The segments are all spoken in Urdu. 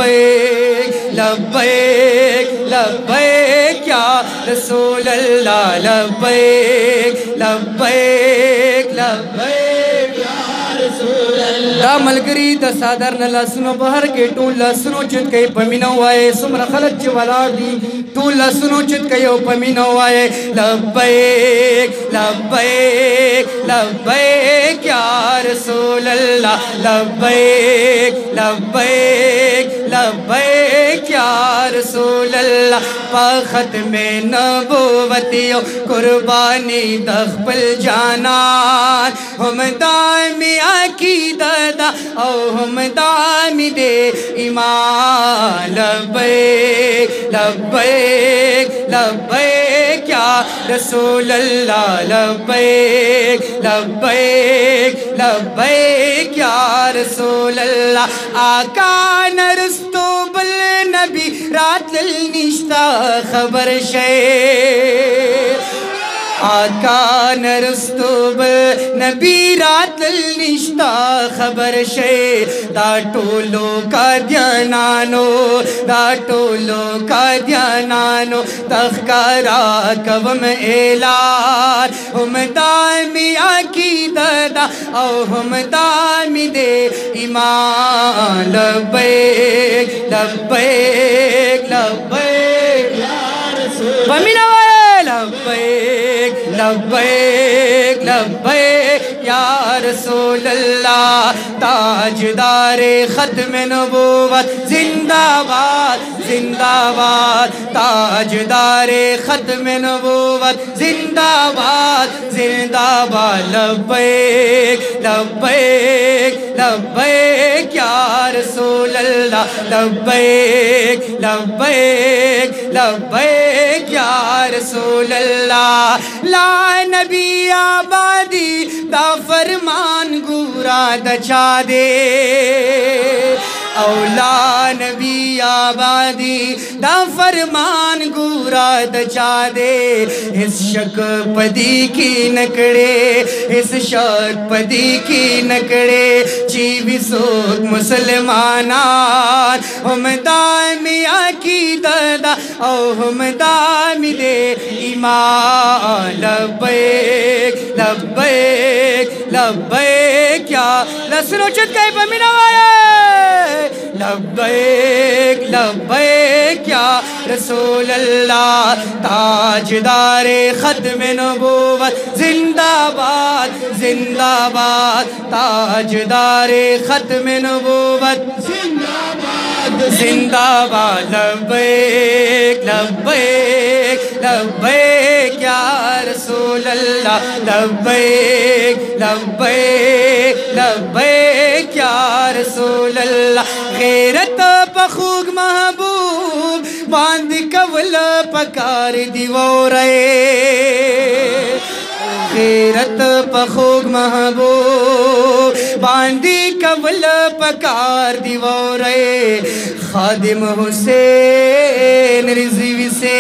لبیک لبیک لبیک یا رسول اللہ لبیک لبیک لبیک یا رسول اللہ دا ملگری دا سادر نلاسنو بہر کے ٹول لسنو چت کئی پمینو آئے سمر خلق چی والار دی ٹول لسنو چت کئی پمینو آئے لبیک لبیک لبیک یا رسول اللہ لبیک لبیک لبیک یا رسول اللہ پا ختم نبوتیو قربانی دخبل جانان ہم دائمی عقیدت او ہم دائمی دے ایمان لبیک لبیک لبیک یا رسول اللہ لبیک لبیک لبیک یا رسول اللہ آقا نرستو بالنبی رات للنشتا خبر شیر آقا نرستو بالنبی رات للنشتا خبر شیر دا ٹولو کا دیانانو دا ٹولو کا دیانانو تخکارا کوم اعلان ہم دائمی عقیدت او ہم دائمی دے ایمان لبیک لبیک لبیک بمینہ لبیک لبیک لبیک یا رسول اللہ تاجدار ختم نبوت زندہ باد زندہ باد تاجدار ختم نبوت زندہ باد زندہ باد لبیک لبیک لبیک یا رسول اللہ لبیک لبیک لبیک یا رسول اللہ لا نبی آبادی دا فرمان گورا دچا دے اولا نبی آبادی دا فرمان گورا دچا دے اس شک پدی کی نکڑے اس شک پدی کی نکڑے چیوی سوک مسلمانان ہم دائمی عقیدت او ہم دائمی دے ایمان لبیک لبیک لبیک یا لسنو چت کئی پمینہ آئے لبیک لبیک یا رسول اللہ تاجدار ختم نبوت زندہ باد زندہ باد تاجدار ختم نبوت زندہ باد زندہ باد لبیک لبیک لبیک یا رسول اللہ لبیک لبیک لبیک یا رسول اللہ غیرت پخوگ محبوب باندھ کول پکار دیو رہے غیرت پخوگ محبوب باندھی کول پکار دیو رہے خادم حسین رضوی سے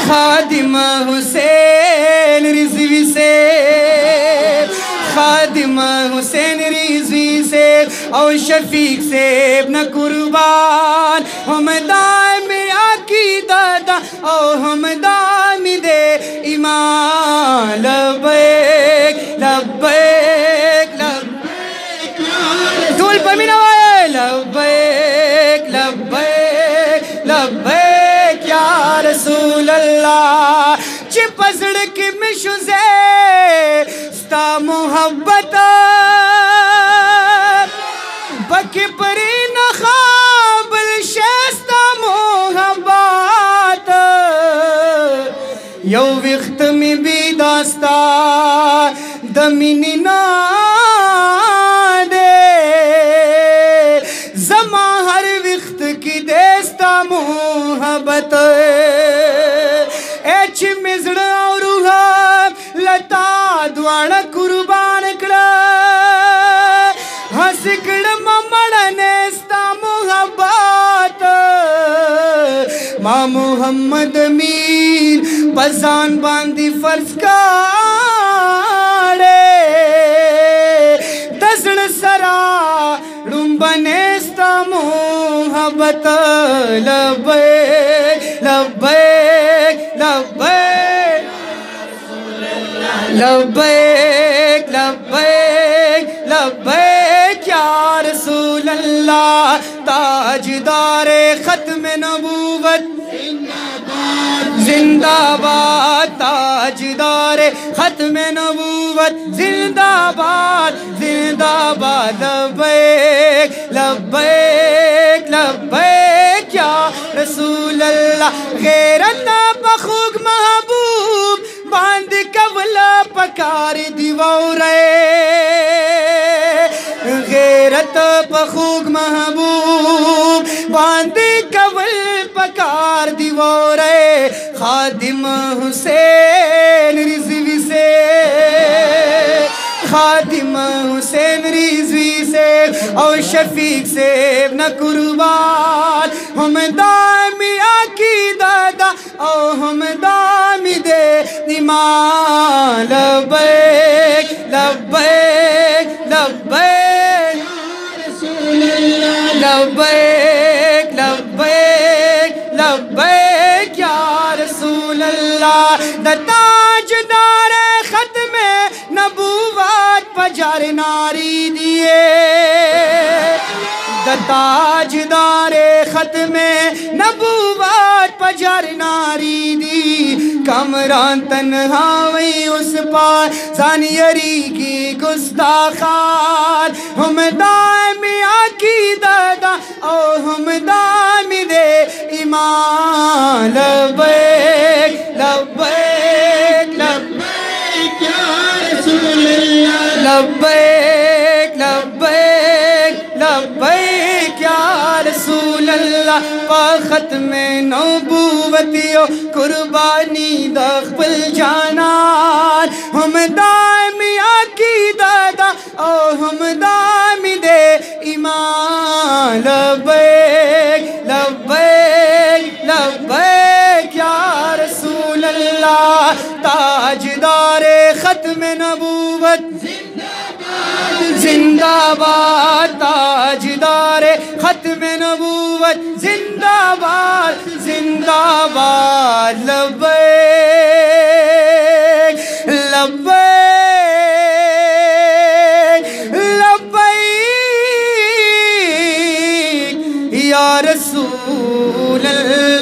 خادم حسین رضوی سے خادم حسین رضوی سے او شفیق سے ابن قربان ہم دائمی عقیدت او ہم دائمی دے ایمان لبیک لبیک لبیک دول پمینہ آئے لبیک لبیک لبیک یا رسول اللہ چپ زڑک مشو سے ستا محبت بکی پری نخابل شستا محبت یو وقت میں بھی داستا دمینی نا دے زما ہر وقت کی دیستا محبت ایچ مزڑ اور روحا لتا دوارا قربان کڑا ہنس کڑا ممڑا نیستا محبت ماں محمد امین بزان باندی فرض کارے دزن سرا رنبا نیستا نبوت لبیک لبیک لبیک لبیک لبیک لبیک یا رسول اللہ تاجدار ختم نبوت زندہ باد تاجدار ختم نبوت زندہ باد زندہ باد لبیک لبیک لبیک یا رسول اللہ غیرت بخوگ محبوب باندھ کولا پکار دیوارے غیرت بخوگ محبوب باندھ کول پکار دیوارے خادم حسین رضوی سے خادم حسین رضوی سے اور شفیق سے نہ قربان ہم دامی عقیدہ اور ہم دامی دے ایمان لبیک لبیک لبیک لبیک لبیک لبیک یا رسول اللہ تاجدار ختم نبوت پجار ناری دیے تاجدار ختم نبوت پجار ناری دی کمران تنہاوی اس پار زانیری کی گستاخان ہم دائمی عقیدہ او ہم دائمی دے ایمان لبیک لبیک لبیک یا رسول اللہ لبیک لبیک لبیک یا رسول اللہ پا ختم نبوتیو قربانی دخبل جانان ہم دائمی عقیدہ او ہم دائمی دے ایمان لبیک لبیک لبیک یا رسول اللہ تاجدار ختم نبوت زندہ باد تاجدار ختم نبوت زندہ باد زندہ باد لبیک لبیک لبیک یا رسول اللہ